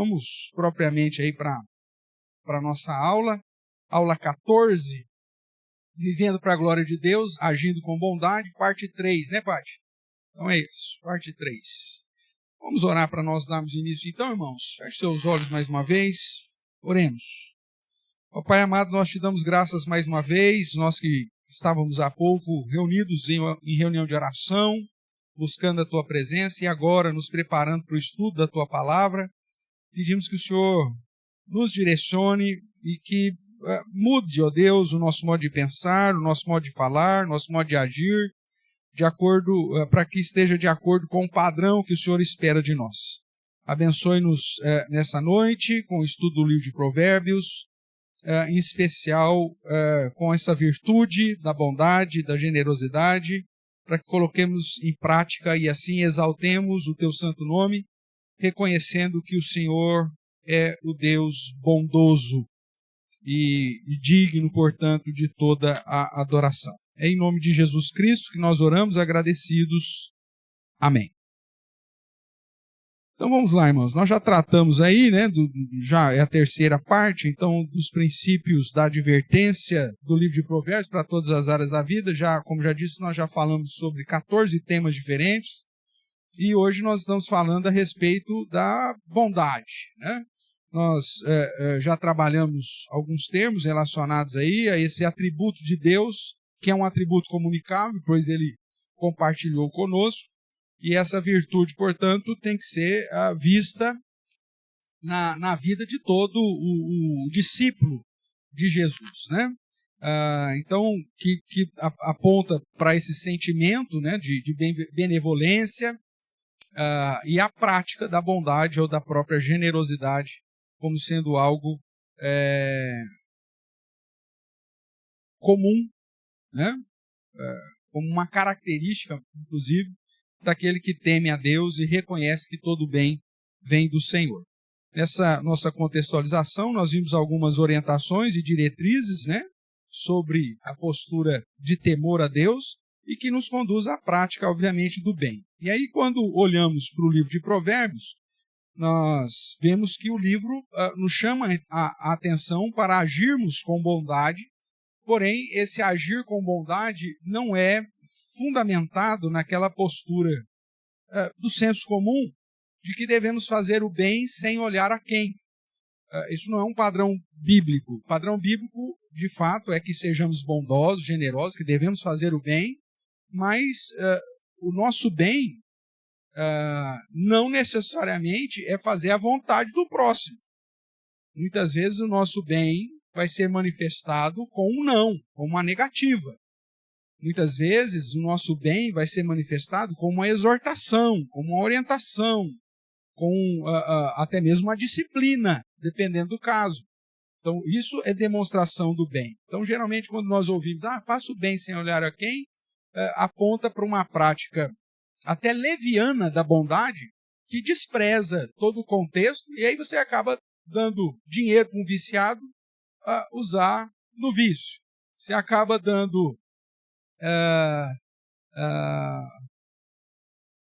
vamos propriamente aí para a nossa aula 14, Vivendo para a Glória de Deus, Agindo com Bondade, parte 3, né, Paty? Então é isso, parte 3. Vamos orar para nós darmos início então, irmãos. Feche seus olhos mais uma vez, oremos. Ó Pai amado, nós te damos graças mais uma vez, nós que estávamos há pouco reunidos em reunião de oração, buscando a Tua presença e agora nos preparando para o estudo da Tua palavra. Pedimos que o Senhor nos direcione e que mude, ó Deus, o nosso modo de pensar, o nosso modo de falar, o nosso modo de agir, de acordo, para que esteja de acordo com o padrão que o Senhor espera de nós. Abençoe-nos nessa noite com o estudo do livro de Provérbios, em especial com essa virtude da bondade, da generosidade, para que coloquemos em prática e assim exaltemos o Teu santo nome, reconhecendo que o Senhor é o Deus bondoso e digno, portanto, de toda a adoração. É em nome de Jesus Cristo que nós oramos agradecidos. Amém. Então vamos lá, irmãos. Nós já tratamos aí, né, já é a terceira parte, então, dos princípios da advertência do livro de Provérbios para todas as áreas da vida. Já, como já disse, nós já falamos sobre 14 temas diferentes e hoje nós estamos falando a respeito da bondade, né? Nós já trabalhamos alguns termos relacionados aí a esse atributo de Deus, que é um atributo comunicável, pois Ele compartilhou conosco, e essa virtude, portanto, tem que ser vista na vida de todo o discípulo de Jesus, né? Então, que aponta para esse sentimento, né, de benevolência e a prática da bondade ou da própria generosidade como sendo algo comum, né? Como uma característica, inclusive, daquele que teme a Deus e reconhece que todo bem vem do Senhor. Nessa nossa contextualização, nós vimos algumas orientações e diretrizes, né, sobre a postura de temor a Deus e que nos conduz à prática, obviamente, do bem. E aí, quando olhamos para o livro de Provérbios, nós vemos que o livro nos chama a atenção para agirmos com bondade, porém, esse agir com bondade não é fundamentado naquela postura do senso comum de que devemos fazer o bem sem olhar a quem. Isso não é um padrão bíblico. O padrão bíblico, de fato, é que sejamos bondosos, generosos, que devemos fazer o bem, mas o nosso bem não necessariamente é fazer a vontade do próximo. Muitas vezes o nosso bem vai ser manifestado com um não, com uma negativa. Muitas vezes o nosso bem vai ser manifestado com uma exortação, com uma orientação, com até mesmo uma disciplina, dependendo do caso. Então, isso é demonstração do bem. Então, geralmente, quando nós ouvimos, faça o bem sem olhar a quem, aponta para uma prática até leviana da bondade, que despreza todo o contexto, e aí você acaba dando dinheiro para um viciado a usar no vício. Você acaba dando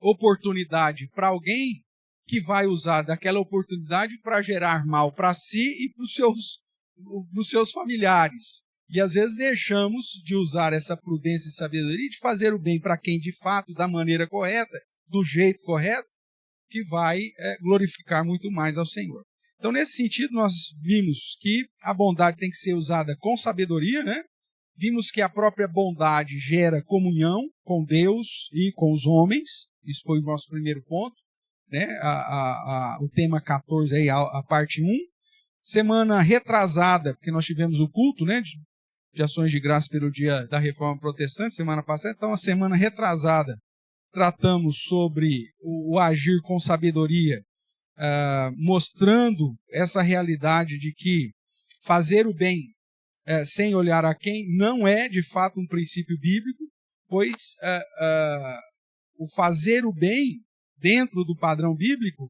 oportunidade para alguém que vai usar daquela oportunidade para gerar mal para si e para os seus familiares. E às vezes deixamos de usar essa prudência e sabedoria de fazer o bem para quem de fato, da maneira correta, do jeito correto, que vai glorificar muito mais ao Senhor. Então, nesse sentido, nós vimos que a bondade tem que ser usada com sabedoria, né? Vimos que a própria bondade gera comunhão com Deus e com os homens. Isso foi o nosso primeiro ponto, né? O tema 14, aí, a parte 1. Semana retrasada, porque nós tivemos o culto, né, de ações de graça pelo dia da Reforma Protestante, semana passada. Então, a semana retrasada, tratamos sobre o agir com sabedoria, mostrando essa realidade de que fazer o bem sem olhar a quem não é, de fato, um princípio bíblico, pois o fazer o bem dentro do padrão bíblico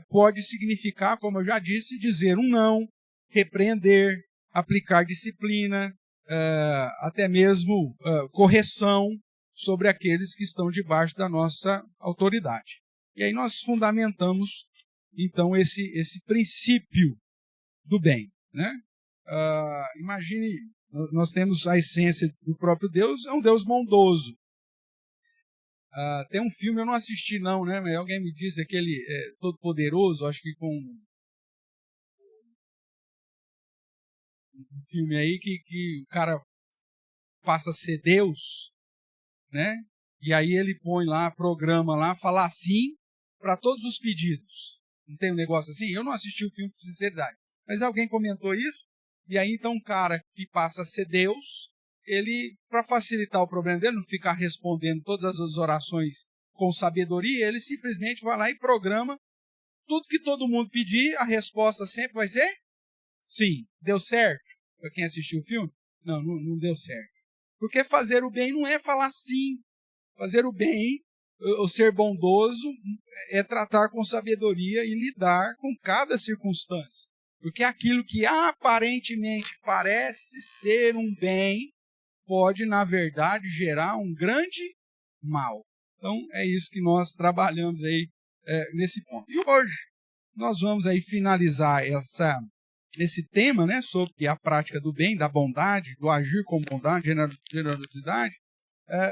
pode significar, como eu já disse, dizer um não, repreender, aplicar disciplina, até mesmo correção sobre aqueles que estão debaixo da nossa autoridade. E aí nós fundamentamos então, esse princípio do bem, né? Imagine, nós temos a essência do próprio Deus, é um Deus bondoso. Tem um filme, eu não assisti não, né? Mas alguém me disse, aquele Todo-Poderoso, acho que com um filme aí que o cara passa a ser Deus, né? E aí ele põe lá, programa lá, falar sim para todos os pedidos. Não tem um negócio assim? Eu não assisti o filme com sinceridade, mas alguém comentou isso, e aí então um cara que passa a ser Deus, ele, para facilitar o problema dele, não ficar respondendo todas as orações com sabedoria, ele simplesmente vai lá e programa tudo que todo mundo pedir, a resposta sempre vai ser sim. Deu certo? Para quem assistiu o filme? Não deu certo. Porque fazer o bem não é falar sim. Fazer o bem, ou ser bondoso, é tratar com sabedoria e lidar com cada circunstância. Porque aquilo que aparentemente parece ser um bem, pode, na verdade, gerar um grande mal. Então, é isso que nós trabalhamos aí nesse ponto. E hoje, nós vamos aí finalizar esse tema, né, sobre a prática do bem, da bondade, do agir com bondade, generosidade,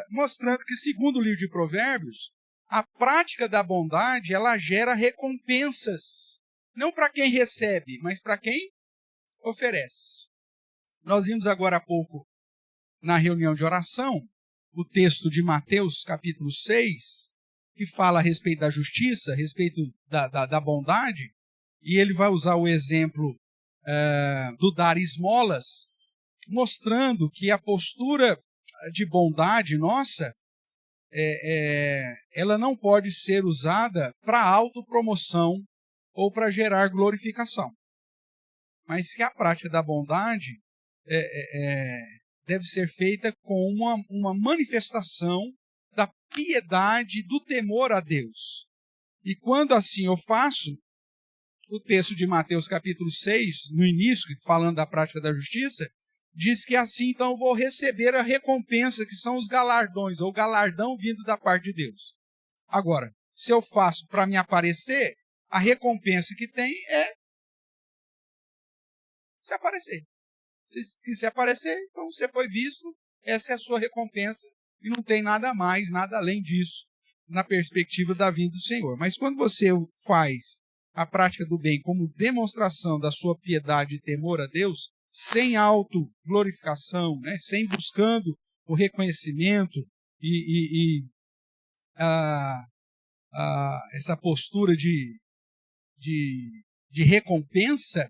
mostrando que, segundo o livro de Provérbios, a prática da bondade, ela gera recompensas, não para quem recebe, mas para quem oferece. Nós vimos agora há pouco, na reunião de oração, o texto de Mateus, capítulo 6, que fala a respeito da justiça, a respeito da bondade, e ele vai usar o exemplo do dar esmolas, mostrando que a postura de bondade nossa, ela não pode ser usada para autopromoção ou para gerar glorificação. Mas que a prática da bondade deve ser feita com uma manifestação da piedade, do temor a Deus. E quando assim eu faço, o texto de Mateus capítulo 6, no início, falando da prática da justiça, diz que assim então eu vou receber a recompensa, que são os galardões, ou galardão vindo da parte de Deus. Agora, se eu faço para me aparecer, a recompensa que tem é se aparecer. Se aparecer, então você foi visto, essa é a sua recompensa, e não tem nada mais, nada além disso, na perspectiva da vinda do Senhor. Mas quando você faz a prática do bem como demonstração da sua piedade e temor a Deus, sem autoglorificação, né, sem buscando o reconhecimento essa postura de recompensa,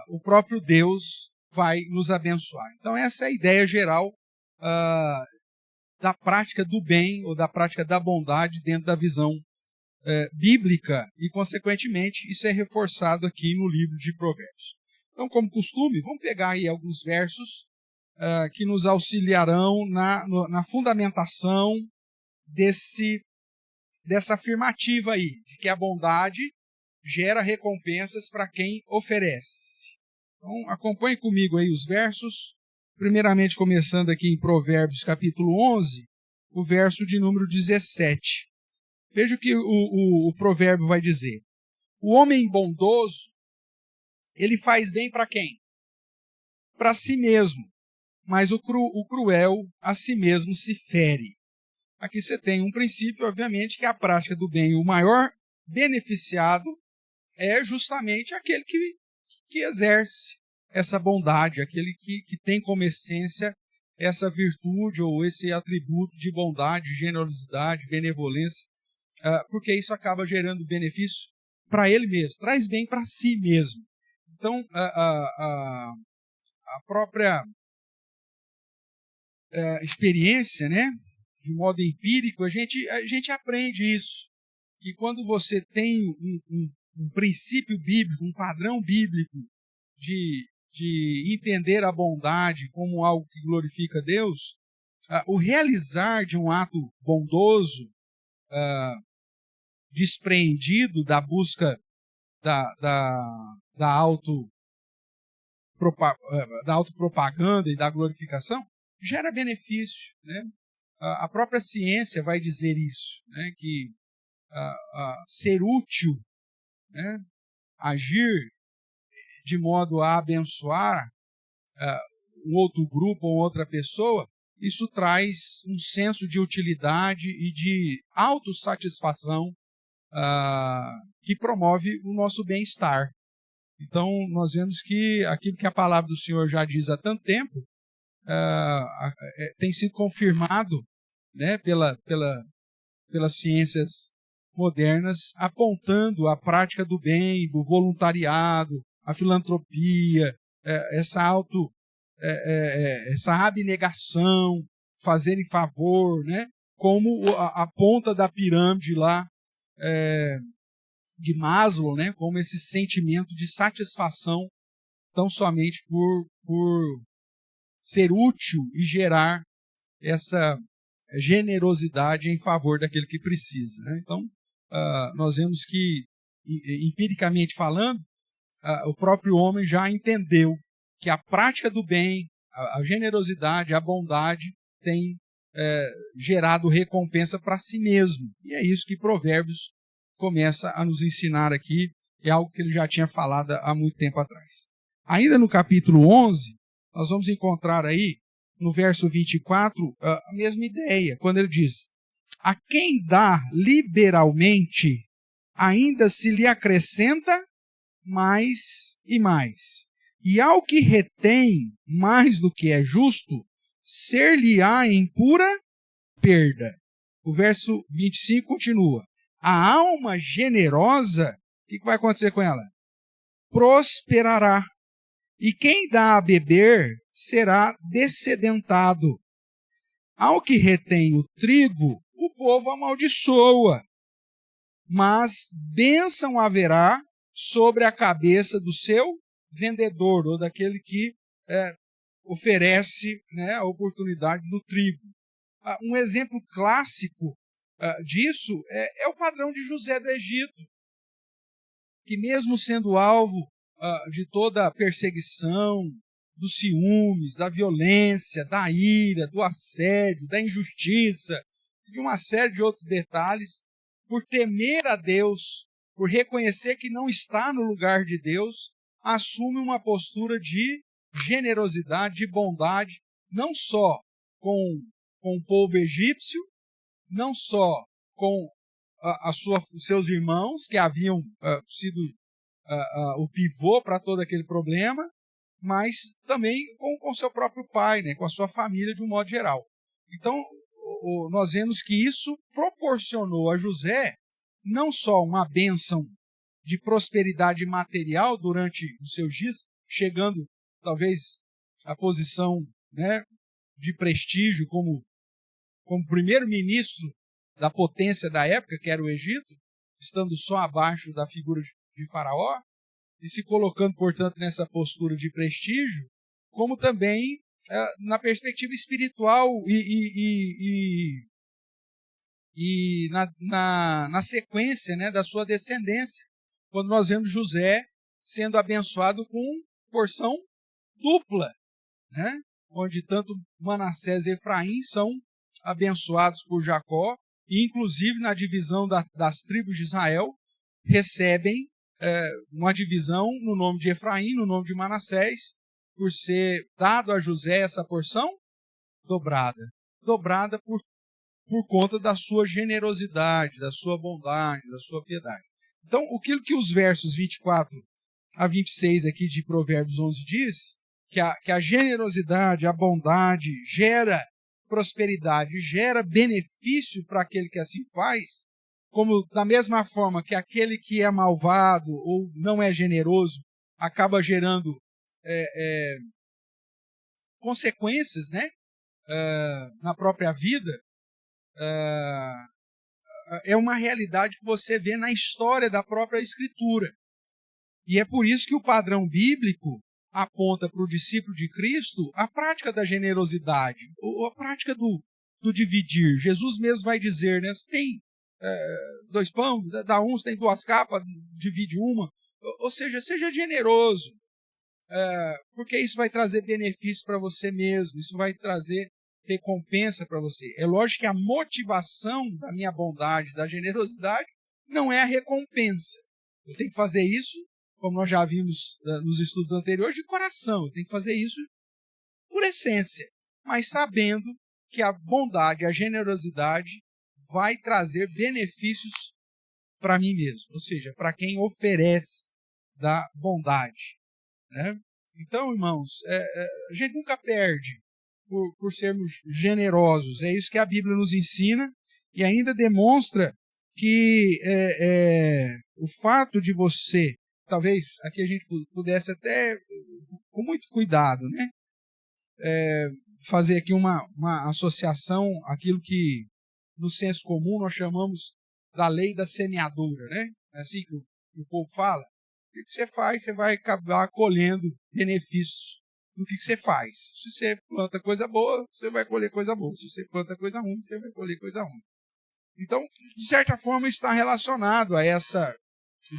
o próprio Deus vai nos abençoar. Então essa é a ideia geral da prática do bem ou da prática da bondade dentro da visão bíblica, e consequentemente isso é reforçado aqui no livro de Provérbios. Então, como costume, vamos pegar aí alguns versos que nos auxiliarão na fundamentação dessa afirmativa aí, de que a bondade gera recompensas para quem oferece. Então, acompanhe comigo aí os versos, primeiramente começando aqui em Provérbios capítulo 11, o verso de número 17. Veja o que o provérbio vai dizer. O homem bondoso, ele faz bem para quem? Para si mesmo, mas o cruel a si mesmo se fere. Aqui você tem um princípio, obviamente, que a prática do bem, o maior beneficiado é justamente aquele que exerce essa bondade, aquele que tem como essência essa virtude ou esse atributo de bondade, generosidade, benevolência, porque isso acaba gerando benefício para ele mesmo, traz bem para si mesmo. Então, a própria experiência, né, de modo empírico, a gente aprende isso, que quando você tem um princípio bíblico, um padrão bíblico de entender a bondade como algo que glorifica a Deus, o realizar de um ato bondoso, despreendido da busca da autopropaganda e da glorificação, gera benefício, né? A própria ciência vai dizer isso, né? Que ser útil né, agir de modo a abençoar um outro grupo ou outra pessoa, isso traz um senso de utilidade e de autossatisfação que promove o nosso bem-estar. Então, nós vemos que aquilo que a palavra do Senhor já diz há tanto tempo tem sido confirmado, né, pelas ciências modernas, apontando a prática do bem, do voluntariado, a filantropia, essa abnegação, fazer em favor, né, como a ponta da pirâmide lá de Maslow, né, como esse sentimento de satisfação tão somente por ser útil e gerar essa generosidade em favor daquele que precisa, né? Então, nós vemos que, empiricamente falando, o próprio homem já entendeu que a prática do bem, a generosidade, a bondade tem gerado recompensa para si mesmo. E é isso que Provérbios começa a nos ensinar aqui, é algo que ele já tinha falado há muito tempo atrás. Ainda no capítulo 11, nós vamos encontrar aí, no verso 24, a mesma ideia, quando ele diz: a quem dá liberalmente, ainda se lhe acrescenta mais e mais. E ao que retém mais do que é justo, ser-lhe-á em pura perda. O verso 25 continua: a alma generosa, o que vai acontecer com ela? Prosperará. E quem dá a beber será dessedentado. Ao que retém o trigo, o povo amaldiçoa, mas bênção haverá sobre a cabeça do seu vendedor, ou daquele que oferece, né, a oportunidade do trigo. Um exemplo clássico disso é o padrão de José do Egito, que mesmo sendo alvo de toda a perseguição, dos ciúmes, da violência, da ira, do assédio, da injustiça, de uma série de outros detalhes, por temer a Deus, por reconhecer que não está no lugar de Deus, assume uma postura de generosidade, de bondade, não só com o povo egípcio, não só com os seus irmãos, que haviam sido o pivô para todo aquele problema, mas também com seu próprio pai, né, com a sua família de um modo geral. Então, nós vemos que isso proporcionou a José não só uma bênção de prosperidade material durante os seus dias, chegando talvez à posição, né, de prestígio como primeiro-ministro da potência da época, que era o Egito, estando só abaixo da figura de Faraó, e se colocando, portanto, nessa postura de prestígio, como também na perspectiva espiritual e na sequência, né, da sua descendência, quando nós vemos José sendo abençoado com porção dupla, né, onde tanto Manassés e Efraim são abençoados por Jacó, e inclusive na divisão das tribos de Israel, recebem uma divisão no nome de Efraim, no nome de Manassés, por ser dado a José essa porção dobrada por conta da sua generosidade, da sua bondade, da sua piedade. Então, aquilo que os versos 24 a 26 aqui de Provérbios 11 diz, que a generosidade, a bondade gera prosperidade, gera benefício para aquele que assim faz, como da mesma forma que aquele que é malvado ou não é generoso acaba gerando consequências, né, na própria vida, é uma realidade que você vê na história da própria Escritura. E é por isso que o padrão bíblico aponta para o discípulo de Cristo a prática da generosidade, ou a prática do dividir. Jesus mesmo vai dizer, né, você tem 2 pães, dá um, você tem 2 capas, divide uma. Ou seja, seja generoso, porque isso vai trazer benefício para você mesmo, isso vai trazer recompensa para você. É lógico que a motivação da minha bondade, da generosidade, não é a recompensa. Eu tenho que fazer isso, como nós já vimos nos estudos anteriores, de coração. Eu tenho que fazer isso por essência, mas sabendo que a bondade, a generosidade vai trazer benefícios para mim mesmo, ou seja, para quem oferece da bondade, né? Então, irmãos, a gente nunca perde por sermos generosos. É isso que a Bíblia nos ensina e ainda demonstra que o fato de você, talvez aqui a gente pudesse até, com muito cuidado, né, fazer aqui uma associação, aquilo que no senso comum nós chamamos da lei da semeadura, né? É assim que o povo fala. O que você faz, você vai acabar colhendo benefícios do que você faz. Se você planta coisa boa, você vai colher coisa boa. Se você planta coisa ruim, você vai colher coisa ruim. Então, de certa forma, está relacionado a essa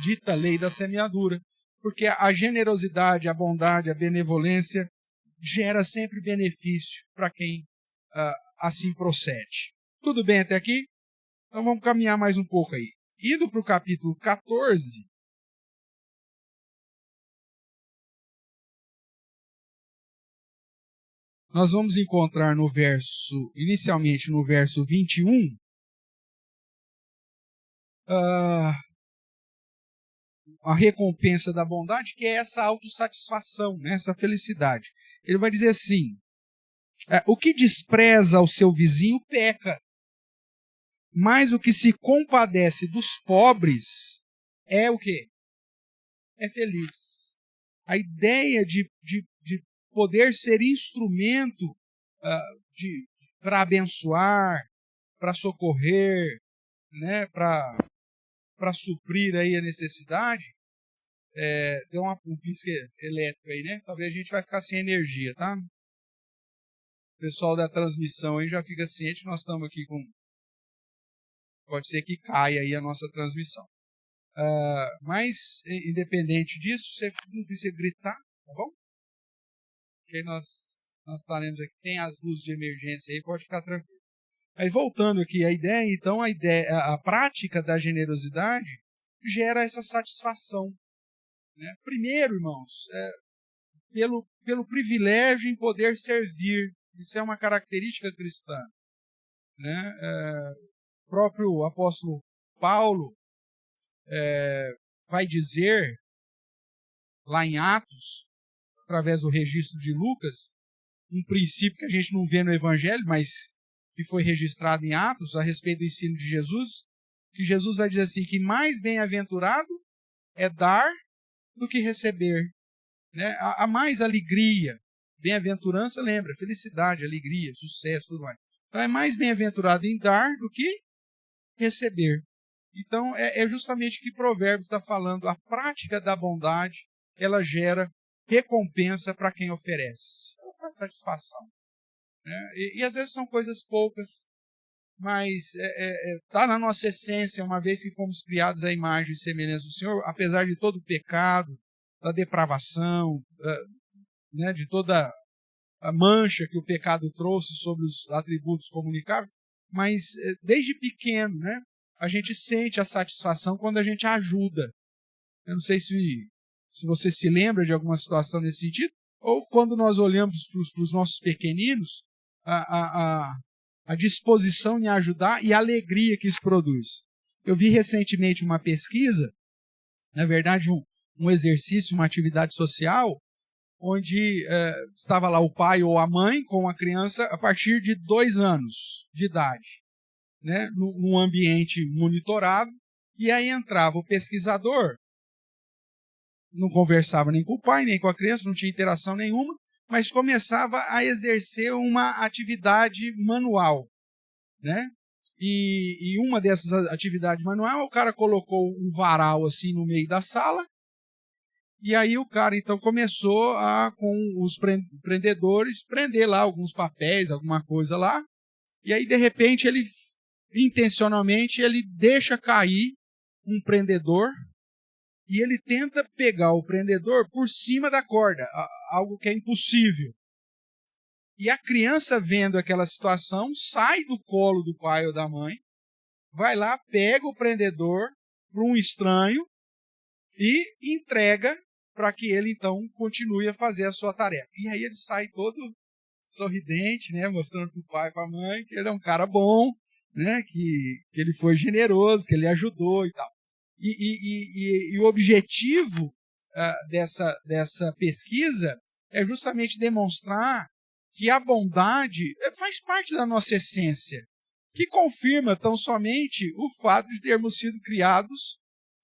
dita lei da semeadura, porque a generosidade, a bondade, a benevolência gera sempre benefício para quem assim procede. Tudo bem até aqui? Então vamos caminhar mais um pouco aí. Indo para o capítulo 14, nós vamos encontrar inicialmente no verso 21, a recompensa da bondade, que é essa autossatisfação, né, essa felicidade. Ele vai dizer assim: o que despreza o seu vizinho peca, mas o que se compadece dos pobres é o quê? É feliz. A ideia de poder ser instrumento para abençoar, para socorrer, né, para suprir aí a necessidade, deu um pisca elétrico aí, né? Talvez a gente vai ficar sem energia, tá? O pessoal da transmissão aí já fica ciente que nós estamos aqui com... Pode ser que caia aí a nossa transmissão. Mas, independente disso, você não precisa gritar, tá bom? Porque nós estaremos aqui, tem as luzes de emergência aí, pode ficar tranquilo. Mas voltando aqui à ideia, então, a prática da generosidade gera essa satisfação, né? Primeiro, irmãos, pelo privilégio em poder servir. Isso é uma característica cristã, né? O próprio apóstolo Paulo vai dizer, lá em Atos, através do registro de Lucas, um princípio que a gente não vê no Evangelho, mas que foi registrado em Atos, a respeito do ensino de Jesus, que Jesus vai dizer assim, que mais bem-aventurado é dar do que receber, né? Há mais alegria. Bem-aventurança, lembra, felicidade, alegria, sucesso, tudo mais. Então é mais bem-aventurado em dar do que receber. Então é justamente o que Provérbios está falando. A prática da bondade, ela gera recompensa para quem oferece. Ela faz satisfação, né? E às vezes são coisas poucas, mas está na nossa essência, uma vez que fomos criados à imagem e semelhança do Senhor, apesar de todo o pecado, da depravação, né, de toda a mancha que o pecado trouxe sobre os atributos comunicáveis, mas desde pequeno, né, a gente sente a satisfação quando a gente ajuda. Eu não sei se você se lembra de alguma situação nesse sentido, ou quando nós olhamos para os nossos pequeninos, a disposição em ajudar e a alegria que isso produz. Eu vi recentemente uma pesquisa, na verdade um exercício, uma atividade social, onde estava lá o pai ou a mãe com a criança a partir de 2 anos de idade, né, num ambiente monitorado, e aí entrava o pesquisador, não conversava nem com o pai, nem com a criança, não tinha interação nenhuma, mas começava a exercer uma atividade manual, né? E uma dessas atividades manuais, o cara colocou um varal assim no meio da sala, e aí o cara então começou com os prendedores, prender lá alguns papéis, alguma coisa lá, e aí de repente ele, intencionalmente, ele deixa cair um prendedor, e ele tenta pegar o prendedor por cima da corda, algo que é impossível. E a criança, vendo aquela situação, sai do colo do pai ou da mãe, vai lá, pega o prendedor para um estranho, e entrega para que ele, então, continue a fazer a sua tarefa. E aí ele sai todo sorridente, né, mostrando para o pai e para a mãe que ele é um cara bom, né, que ele foi generoso, que ele ajudou e tal. E o objetivo dessa pesquisa é justamente demonstrar que a bondade faz parte da nossa essência, que confirma tão somente o fato de termos sido criados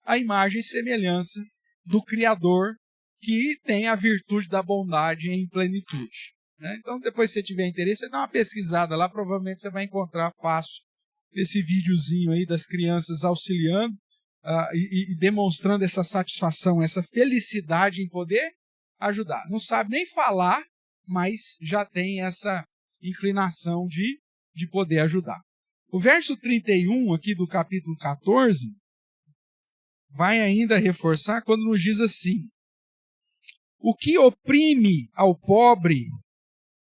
à imagem e semelhança do Criador, que tem a virtude da bondade em plenitude. Né? Então, depois, se você tiver interesse, você dá uma pesquisada lá, provavelmente você vai encontrar fácil esse videozinho aí das crianças auxiliando e demonstrando essa satisfação, essa felicidade em poder ajudar. Não sabe nem falar, mas já tem essa inclinação de poder ajudar. O verso 31 aqui do capítulo 14 vai ainda reforçar quando nos diz assim: o que oprime ao pobre,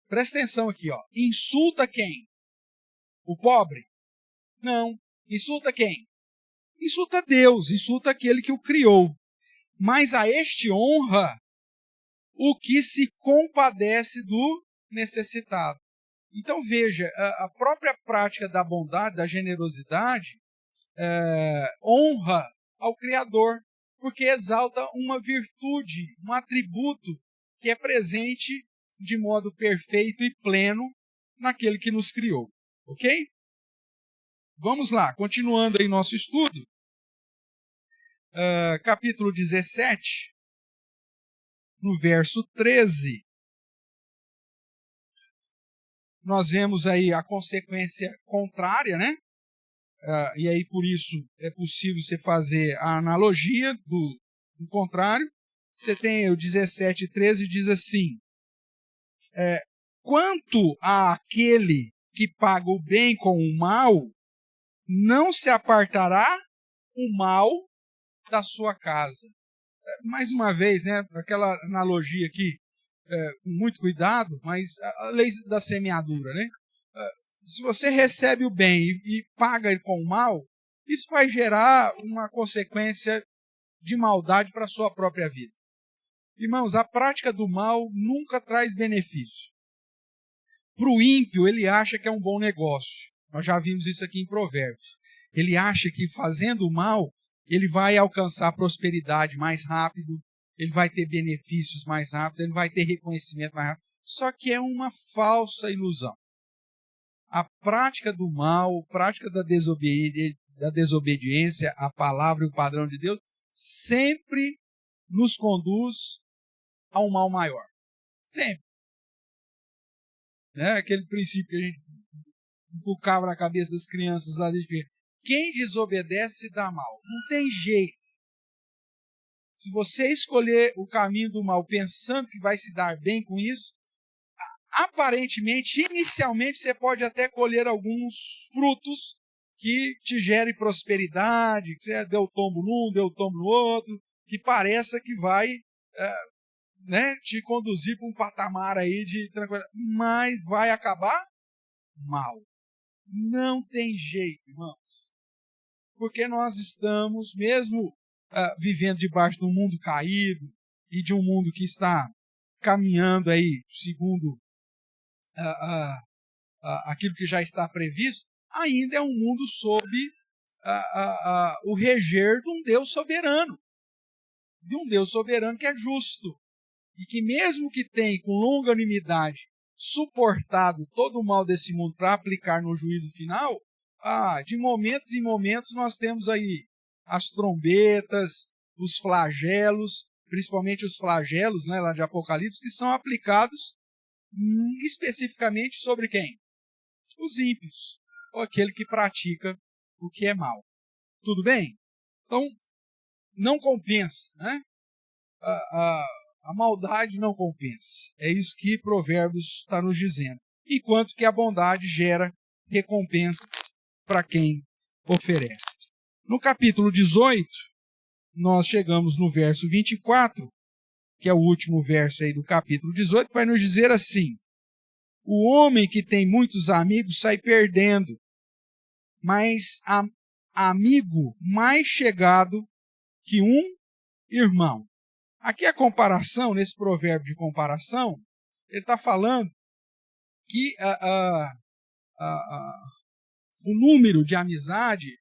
presta atenção aqui, ó, insulta quem? O pobre? Não. Insulta quem? Insulta Deus, insulta aquele que o criou. Mas a este honra o que se compadece do necessitado. Então veja, a própria prática da bondade, da generosidade, honra ao Criador, porque exalta uma virtude, um atributo que é presente de modo perfeito e pleno naquele que nos criou. Ok? Vamos lá, continuando aí nosso estudo. Capítulo 17, no verso 13. Nós vemos aí a consequência contrária, né? E aí por isso é possível você fazer a analogia do contrário. Você tem o 17:13 diz assim: quanto àquele que paga o bem com o mal, não se apartará o mal da sua casa. Mais uma vez, né, aquela analogia aqui, com muito cuidado, mas a lei da semeadura, né? Se você recebe o bem e paga ele com o mal, isso vai gerar uma consequência de maldade para a sua própria vida. Irmãos, a prática do mal nunca traz benefício. Para o ímpio, ele acha que é um bom negócio. Nós já vimos isso aqui em Provérbios. Ele acha que fazendo o mal, ele vai alcançar prosperidade mais rápido, ele vai ter benefícios mais rápido, ele vai ter reconhecimento mais rápido. Só que é uma falsa ilusão. A prática do mal, a prática da desobediência à palavra e o padrão de Deus, sempre nos conduz a um mal maior. Sempre. Né? Aquele princípio que a gente inculcava na cabeça das crianças lá desde pequeno. Quem desobedece se dá mal. Não tem jeito. Se você escolher o caminho do mal pensando que vai se dar bem com isso, aparentemente, inicialmente, você pode até colher alguns frutos que te gerem prosperidade, que você deu tombo num, deu tombo no outro, que pareça que vai te conduzir para um patamar aí de tranquilidade. Mas vai acabar mal. Não tem jeito, irmãos. Porque nós estamos, mesmo vivendo debaixo de um mundo caído e de um mundo que está caminhando aí segundo aquilo que já está previsto, ainda é um mundo sob o reger de um Deus soberano. De um Deus soberano que é justo. E que mesmo que tenha com longanimidade suportado todo o mal desse mundo para aplicar no juízo final, de momentos em momentos nós temos aí as trombetas, os flagelos, principalmente os flagelos, né, lá de Apocalipse, que são aplicados especificamente sobre quem? Os ímpios, ou aquele que pratica o que é mal. Tudo bem? Então, não compensa, né? A maldade não compensa. É isso que Provérbios está nos dizendo. Enquanto que a bondade gera recompensas para quem oferece. No capítulo 18, nós chegamos no verso 24, que é o último verso aí do capítulo 18, que vai nos dizer assim: o homem que tem muitos amigos sai perdendo, mas amigo mais chegado que um irmão. Aqui a comparação, nesse provérbio de comparação, ele está falando que o número de amizade,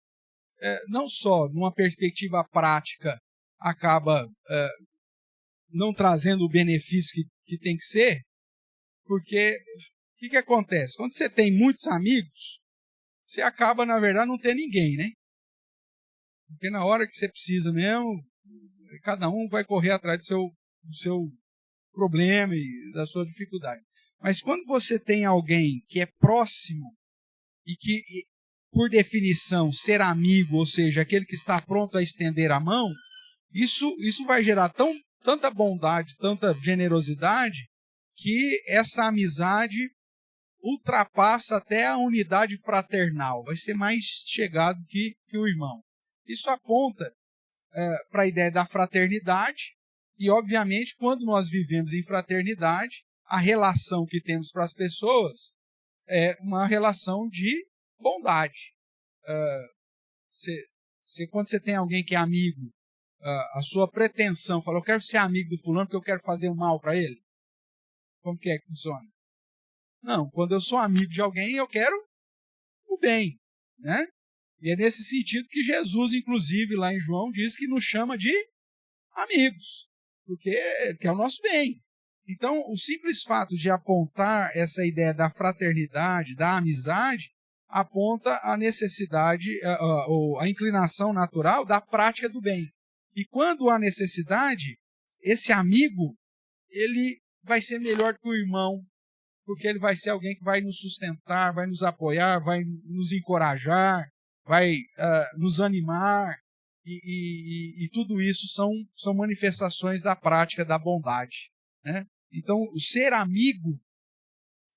não só numa perspectiva prática, acaba não trazendo o benefício que tem que ser, porque o que acontece? Quando você tem muitos amigos, você acaba, na verdade, não tendo ninguém, né? Porque na hora que você precisa mesmo, cada um vai correr atrás do seu problema e da sua dificuldade. Mas quando você tem alguém que é próximo e que, por definição, ser amigo, ou seja, aquele que está pronto a estender a mão, isso vai gerar tanta bondade, tanta generosidade, que essa amizade ultrapassa até a unidade fraternal, vai ser mais chegado que o irmão. Isso aponta para a ideia da fraternidade, e obviamente quando nós vivemos em fraternidade, a relação que temos para as pessoas é uma relação de bondade. Quando você tem alguém que é amigo, a sua pretensão, fala, eu quero ser amigo do fulano porque eu quero fazer o mal para ele. Como que é que funciona? Não, quando eu sou amigo de alguém, eu quero o bem, né? E é nesse sentido que Jesus, inclusive, lá em João, diz que nos chama de amigos, porque é o nosso bem. Então, o simples fato de apontar essa ideia da fraternidade, da amizade, aponta a necessidade, a inclinação natural da prática do bem. E quando há necessidade, esse amigo, ele vai ser melhor que o irmão, porque ele vai ser alguém que vai nos sustentar, vai nos apoiar, vai nos encorajar, vai nos animar, e tudo isso são manifestações da prática da bondade, né? Então, o ser amigo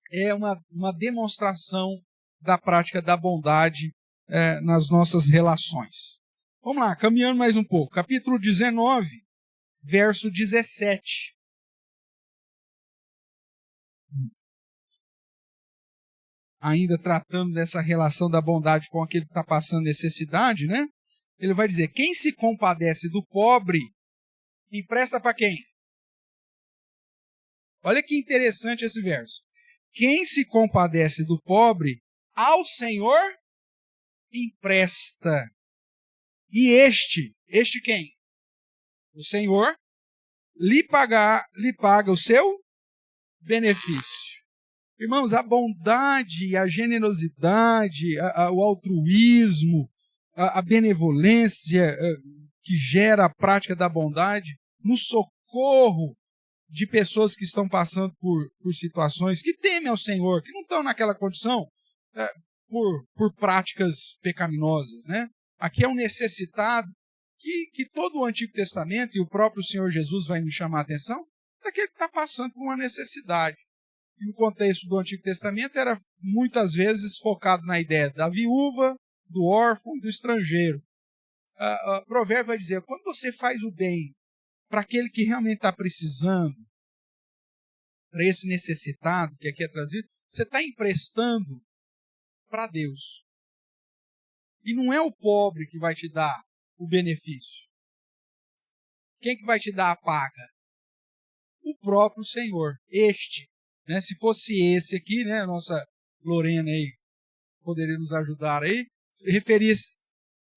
é uma demonstração da prática da bondade nas nossas relações. Vamos lá, caminhando mais um pouco. Capítulo 19, verso 17. Ainda tratando dessa relação da bondade com aquele que está passando necessidade, né? Ele vai dizer, quem se compadece do pobre, empresta para quem? Olha que interessante esse verso. Quem se compadece do pobre, ao Senhor empresta. E este quem? O Senhor lhe paga o seu benefício. Irmãos, a bondade, a generosidade, o altruísmo, a benevolência que gera a prática da bondade, no socorro de pessoas que estão passando por situações que temem ao Senhor, que não estão naquela condição por práticas pecaminosas, né? Aqui é um necessitado que todo o Antigo Testamento, e o próprio Senhor Jesus vai nos chamar a atenção, daquele que está passando por uma necessidade. E no contexto do Antigo Testamento era muitas vezes focado na ideia da viúva, do órfão, do estrangeiro. O provérbio vai dizer, quando você faz o bem para aquele que realmente está precisando, para esse necessitado que aqui é trazido, você está emprestando para Deus. E não é o pobre que vai te dar o benefício. Quem que vai te dar a paga? O próprio Senhor, né? Se fosse esse aqui, né, a nossa Lorena aí poderia nos ajudar aí,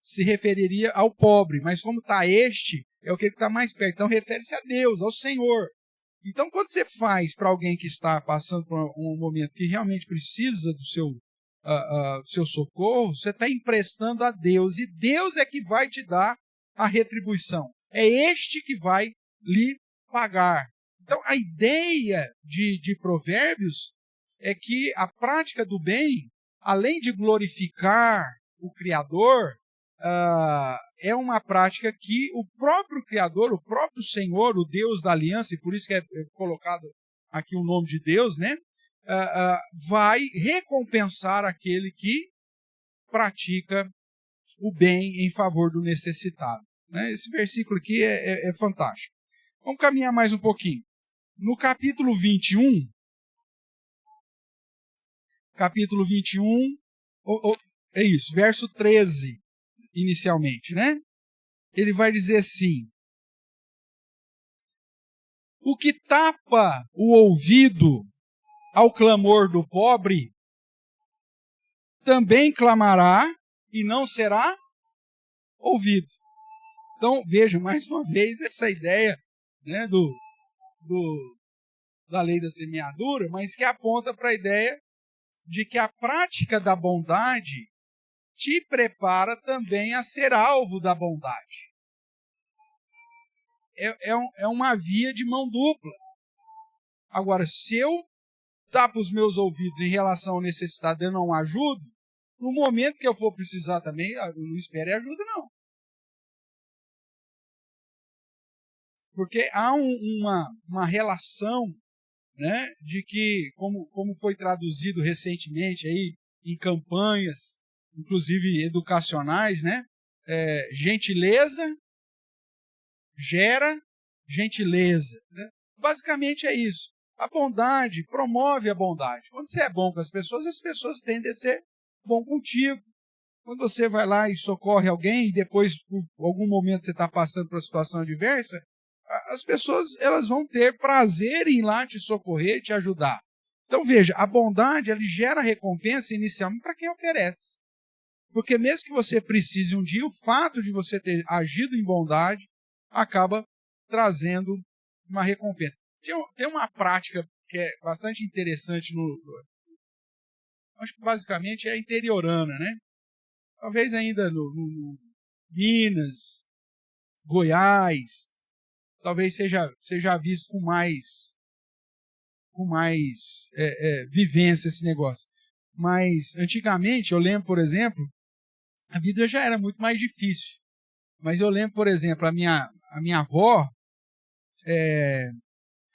se referiria ao pobre, mas como está é o que está mais perto, então refere-se a Deus, ao Senhor. Então, quando você faz para alguém que está passando por um momento que realmente precisa do seu socorro, você está emprestando a Deus, e Deus é que vai te dar a retribuição. É este que vai lhe pagar. Então, a ideia de Provérbios é que a prática do bem, além de glorificar o Criador, é uma prática que o próprio Criador, o próprio Senhor, o Deus da aliança, e por isso que é colocado aqui o nome de Deus, né? Vai recompensar aquele que pratica o bem em favor do necessitado. Né? Esse versículo aqui é fantástico. Vamos caminhar mais um pouquinho. No capítulo 21, é isso, verso 13, inicialmente, né? Ele vai dizer assim, O que tapa o ouvido ao clamor do pobre, também clamará e não será ouvido. Então, veja, mais uma vez, essa ideia, né, da lei da semeadura, mas que aponta para a ideia de que a prática da bondade te prepara também a ser alvo da bondade. É uma via de mão dupla. Agora, se eu tapo os meus ouvidos em relação ao necessitado e eu não ajudo, no momento que eu for precisar também, eu não espere ajuda, não. Porque há uma relação, né, de que, como foi traduzido recentemente aí em campanhas, inclusive educacionais, né, gentileza gera gentileza. Né? Basicamente é isso. A bondade promove a bondade. Quando você é bom com as pessoas tendem a ser bom contigo. Quando você vai lá e socorre alguém e depois, por algum momento, você está passando por uma situação adversa, as pessoas elas vão ter prazer em ir lá te socorrer, te ajudar. Então veja, a bondade ela gera recompensa inicialmente para quem oferece. Porque mesmo que você precise um dia, o fato de você ter agido em bondade acaba trazendo uma recompensa. Tem uma prática que é bastante interessante, acho que basicamente é interiorana, né? Talvez ainda no Minas, Goiás, talvez seja visto com mais vivência esse negócio. Mas antigamente, eu lembro, por exemplo, a vida já era muito mais difícil. Mas eu lembro, por exemplo, a minha avó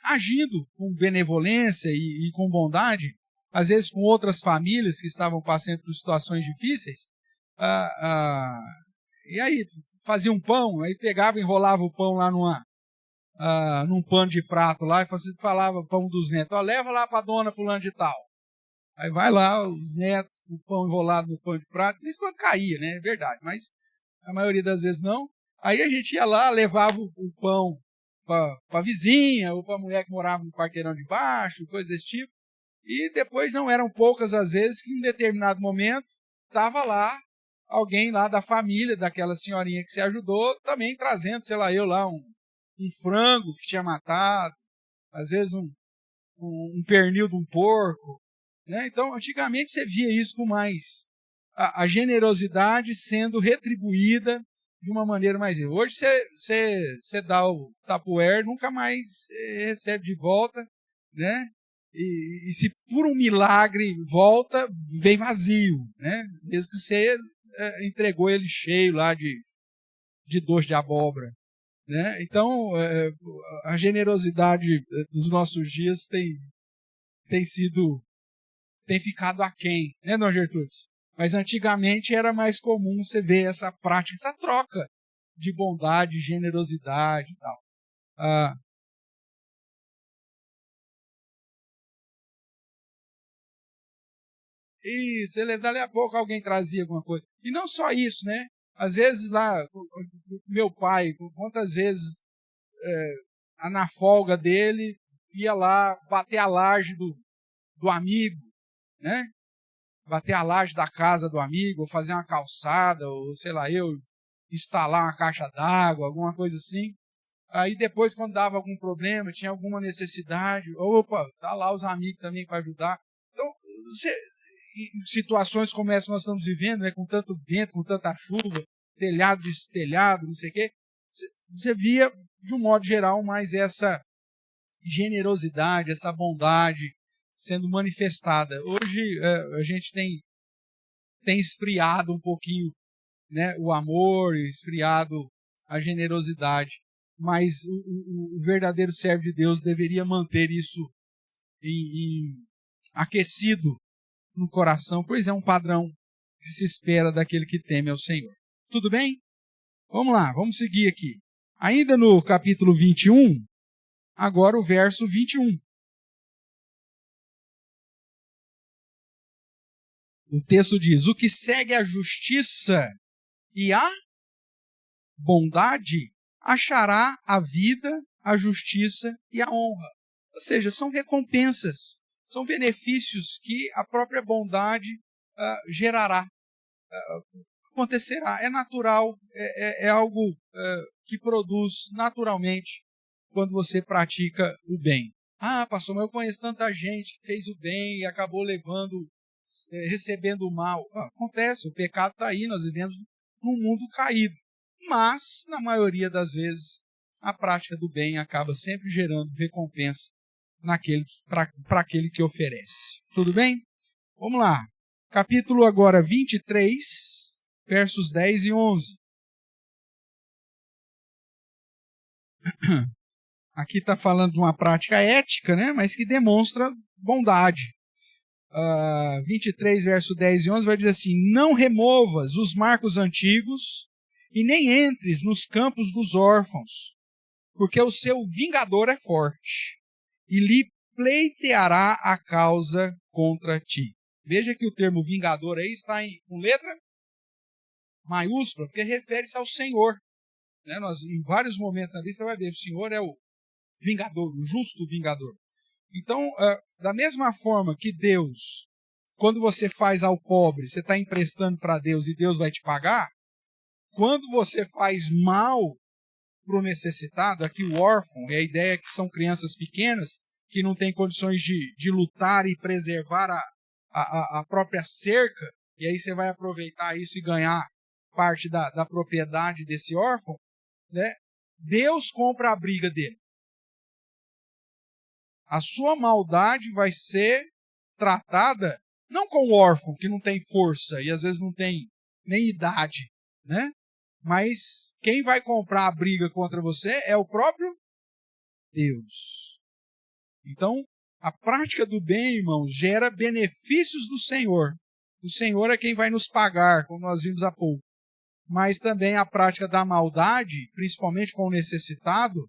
agindo com benevolência e com bondade, às vezes com outras famílias que estavam passando por situações difíceis, e aí fazia um pão, aí pegava e enrolava o pão lá num pano de prato lá, e falava pão dos netos, leva lá para a dona fulano de tal. Aí vai lá, os netos, o pão enrolado no pano de prato, isso quando caía, né? É verdade, mas a maioria das vezes não. Aí a gente ia lá, levava o pão para a vizinha, ou para a mulher que morava no quarteirão de baixo, coisa desse tipo. E depois não eram poucas as vezes que em um determinado momento estava lá alguém lá da família, daquela senhorinha que se ajudou, também trazendo, sei lá, um frango que tinha matado, às vezes um pernil de um porco. Né? Então, antigamente você via isso com mais a generosidade sendo retribuída de uma maneira mais. Hoje você dá o Tupperware, nunca mais recebe de volta, né? E se por um milagre volta, vem vazio, né? Mesmo que você entregou ele cheio lá de doce de abóbora. Né? Então, a generosidade dos nossos dias tem ficado aquém, né, Dona Gertrudes? Mas antigamente era mais comum você ver essa prática, essa troca de bondade, generosidade e tal. Isso, dali a pouco alguém trazia alguma coisa. E não só isso, né? Às vezes lá, meu pai, quantas vezes na folga dele, ia lá bater a laje do amigo, né? Bater a laje da casa do amigo, ou fazer uma calçada, ou sei lá, instalar uma caixa d'água, alguma coisa assim. Aí depois, quando dava algum problema, tinha alguma necessidade, opa, tá lá os amigos também para ajudar. Então, situações como essa que nós estamos vivendo, né, com tanto vento, com tanta chuva, telhado destelhado, não sei o quê, você via, de um modo geral, mais essa generosidade, essa bondade sendo manifestada. Hoje a gente tem esfriado um pouquinho, né, o amor, esfriado a generosidade, mas o verdadeiro servo de Deus deveria manter isso aquecido no coração, pois é um padrão que se espera daquele que teme ao Senhor. Tudo bem? Vamos lá, vamos seguir aqui. Ainda no capítulo 21, agora o verso 21. O texto diz: o que segue a justiça e a bondade achará a vida a justiça e a honra. Ou seja, são recompensas, são benefícios que a própria bondade gerará, acontecerá. É natural, é algo que produz naturalmente quando você pratica o bem. Ah, pastor, mas eu conheço tanta gente que fez o bem e acabou recebendo o mal. Acontece, o pecado está aí, nós vivemos num mundo caído. Mas, na maioria das vezes, a prática do bem acaba sempre gerando recompensa para aquele que oferece. Tudo bem? Vamos lá. Capítulo agora 23, versos 10 e 11. Aqui está falando de uma prática ética, né, mas que demonstra bondade. 23, verso 10 e 11 vai dizer assim: não removas os marcos antigos e nem entres nos campos dos órfãos, porque o seu vingador é forte e lhe pleiteará a causa contra ti. Veja que o termo vingador aí está com letra maiúscula, porque refere-se ao Senhor. Né? Em vários momentos na Bíblia você vai ver, o Senhor é o vingador, o justo vingador. Então, da mesma forma que Deus, quando você faz ao pobre, você está emprestando para Deus e Deus vai te pagar, quando você faz mal para o necessitado, aqui o órfão, é a ideia que são crianças pequenas que não têm condições de lutar e preservar a própria cerca, e aí você vai aproveitar isso e ganhar parte da propriedade desse órfão, né? Deus compra a briga dele. A sua maldade vai ser tratada não com o órfão, que não tem força e às vezes não tem nem idade, né? Mas quem vai comprar a briga contra você é o próprio Deus. Então, a prática do bem, irmãos, gera benefícios do Senhor. O Senhor é quem vai nos pagar, como nós vimos há pouco. Mas também a prática da maldade, principalmente com o necessitado,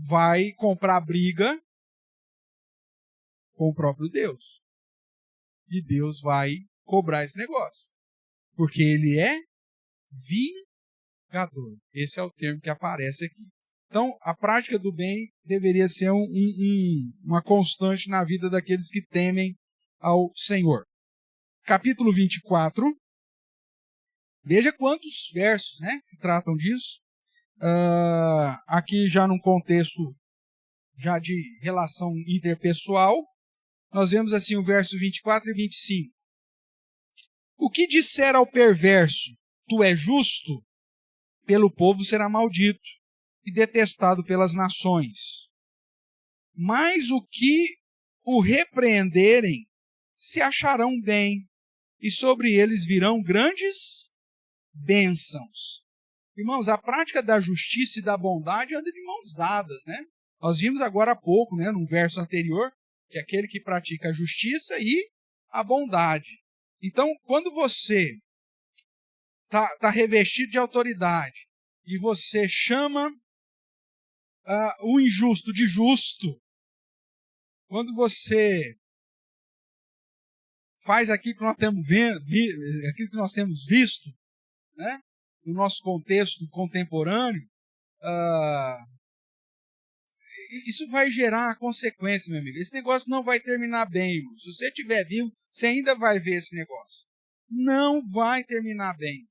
vai comprar briga com o próprio Deus. E Deus vai cobrar esse negócio. Porque ele é vingador. Esse é o termo que aparece aqui. Então, a prática do bem deveria ser uma constante na vida daqueles que temem ao Senhor. Capítulo 24. Veja quantos versos, né, que tratam disso. Aqui já num contexto já de relação interpessoal, nós vemos assim o verso 24 e 25. O que disser ao perverso, tu és justo, pelo povo será maldito e detestado pelas nações. Mas o que o repreenderem, se acharão bem, e sobre eles virão grandes bênçãos. Irmãos, a prática da justiça e da bondade anda de mãos dadas, né? Nós vimos agora há pouco, né, no verso anterior, que é aquele que pratica a justiça e a bondade. Então, quando você está revestido de autoridade e você chama o injusto de justo, quando você faz aquilo que nós temos aquilo que nós temos visto, né, no nosso contexto contemporâneo, isso vai gerar consequência, meu amigo. Esse negócio não vai terminar bem, irmão. Se você estiver vivo, você ainda vai ver esse negócio. Não vai terminar bem.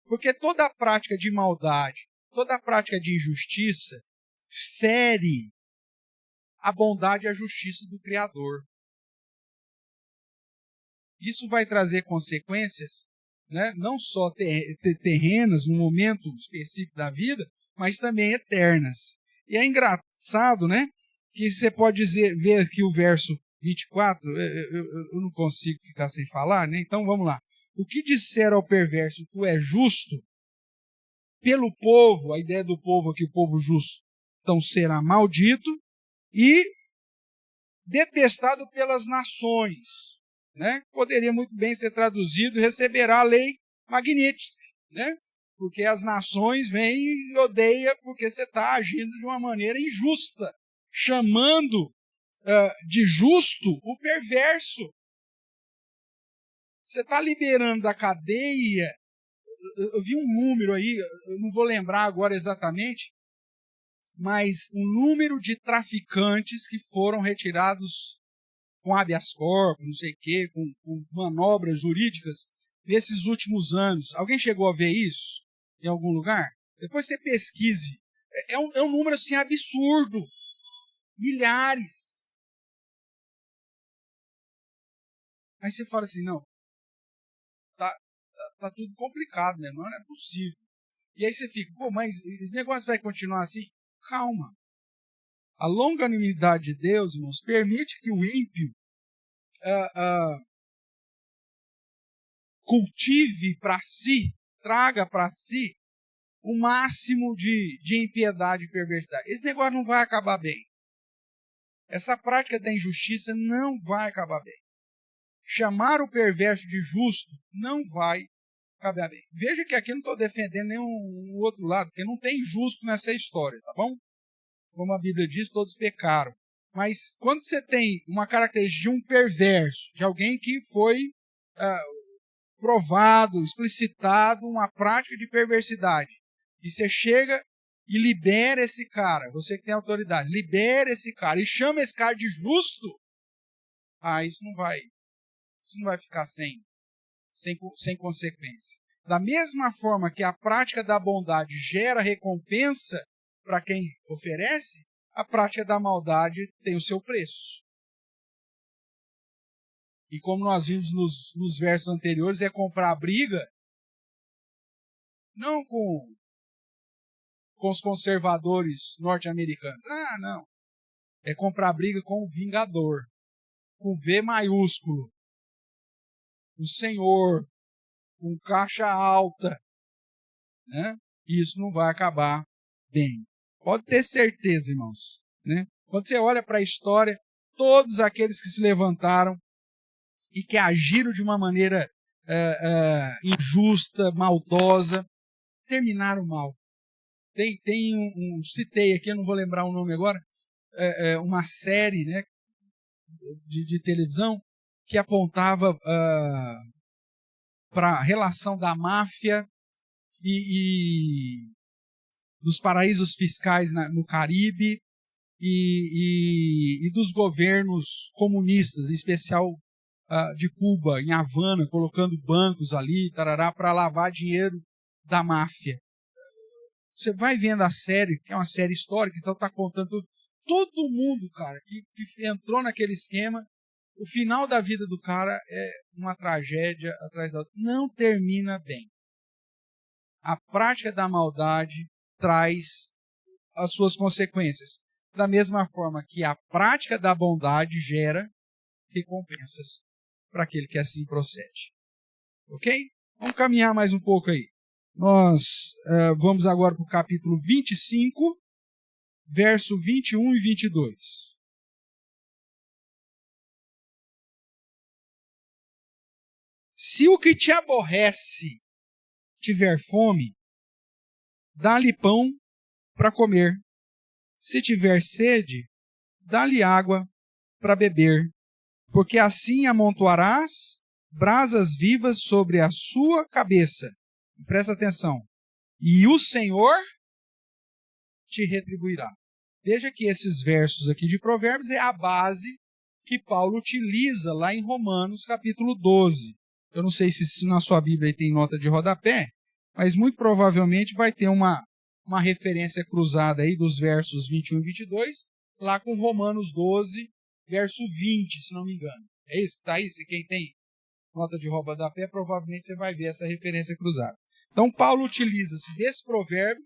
Porque toda a prática de maldade, toda a prática de injustiça, fere a bondade e a justiça do Criador. Isso vai trazer consequências, né, não só terrenas, num momento específico da vida, mas também eternas. E é engraçado, né, que você pode ver aqui o verso 24, eu não consigo ficar sem falar, né? Então vamos lá. O que disser ao perverso, tu és justo, pelo povo, a ideia do povo aqui, o povo justo, então será maldito e detestado pelas nações, né? Poderia muito bem ser traduzido, receberá a lei Magnitsky, né? Porque as nações vêm e odeiam porque você está agindo de uma maneira injusta, chamando de justo o perverso. Você está liberando da cadeia. Eu vi um número aí, eu não vou lembrar agora exatamente, mas o número de traficantes que foram retirados com habeas corpus, não sei o quê, com manobras jurídicas nesses últimos anos. Alguém chegou a ver isso em algum lugar? Depois você pesquise. É um número assim absurdo. Milhares. Aí você fala assim, não, tá tudo complicado, né? Não é possível. E aí você fica, pô, mas esse negócio vai continuar assim? Calma. A longanimidade de Deus, irmãos, permite que o ímpio cultive para si, traga para si o máximo de impiedade e perversidade. Esse negócio não vai acabar bem. Essa prática da injustiça não vai acabar bem. Chamar o perverso de justo não vai acabar bem. Veja que aqui eu não estou defendendo nenhum outro lado, porque não tem justo nessa história, tá bom? Como a Bíblia diz, todos pecaram. Mas quando você tem uma característica de um perverso, de alguém que foi provado, explicitado uma prática de perversidade, e você chega e libera esse cara, você que tem autoridade, libera esse cara e chama esse cara de justo, isso não vai ficar sem consequência. Da mesma forma que a prática da bondade gera recompensa para quem oferece, a prática da maldade tem o seu preço. E como nós vimos nos versos anteriores, é comprar briga não com os conservadores norte-americanos. Não. É comprar briga com o vingador, com V maiúsculo, o Senhor, com caixa alta. Né? E isso não vai acabar bem. Pode ter certeza, irmãos. Né? Quando você olha para a história, todos aqueles que se levantaram e que agiram de uma maneira injusta, maldosa, terminaram mal. Tem citei aqui, eu não vou lembrar o nome agora, uma série, né, de televisão que apontava para a relação da máfia e dos paraísos fiscais no Caribe e dos governos comunistas, em especial de Cuba, em Havana, colocando bancos ali, para lavar dinheiro da máfia. Você vai vendo a série, que é uma série histórica, então está contando tudo. Todo mundo, cara, que entrou naquele esquema, o final da vida do cara é uma tragédia atrás da outra. Não termina bem. A prática da maldade traz as suas consequências. Da mesma forma que a prática da bondade gera recompensas para aquele que assim procede. Ok? Vamos caminhar mais um pouco aí. Nós vamos agora para o capítulo 25, verso 21 e 22. Se o que te aborrece tiver fome, dá-lhe pão para comer. Se tiver sede, dá-lhe água para beber, porque assim amontoarás brasas vivas sobre a sua cabeça. Presta atenção. E o Senhor te retribuirá. Veja que esses versos aqui de Provérbios é a base que Paulo utiliza lá em Romanos, capítulo 12. Eu não sei se na sua Bíblia tem nota de rodapé, mas muito provavelmente vai ter uma referência cruzada aí dos versos 21 e 22, lá com Romanos 12, verso 20, se não me engano. É isso que está aí? Se quem tem nota de rodapé, provavelmente você vai ver essa referência cruzada. Então, Paulo utiliza-se desse provérbio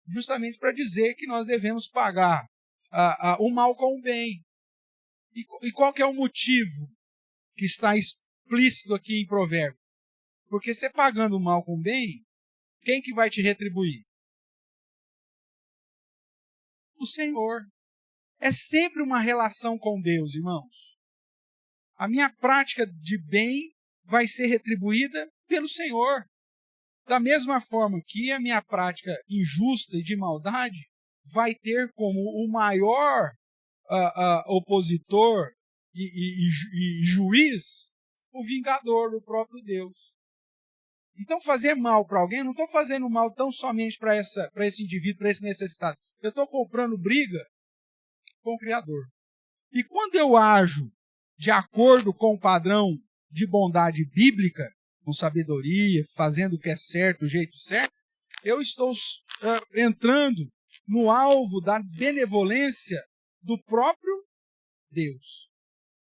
justamente para dizer que nós devemos pagar o mal com o bem. E qual que é o motivo que está explícito aqui em provérbio? Porque você pagando o mal com o bem, quem que vai te retribuir? O Senhor. É sempre uma relação com Deus, irmãos. A minha prática de bem vai ser retribuída pelo Senhor. Da mesma forma que a minha prática injusta e de maldade vai ter como o maior opositor e juiz o vingador, o próprio Deus. Então, fazer mal para alguém, não estou fazendo mal tão somente para esse indivíduo, para esse necessitado. Eu estou comprando briga com o Criador. E quando eu ajo de acordo com o padrão de bondade bíblica, com sabedoria, fazendo o que é certo, do jeito certo, eu estou entrando no alvo da benevolência do próprio Deus.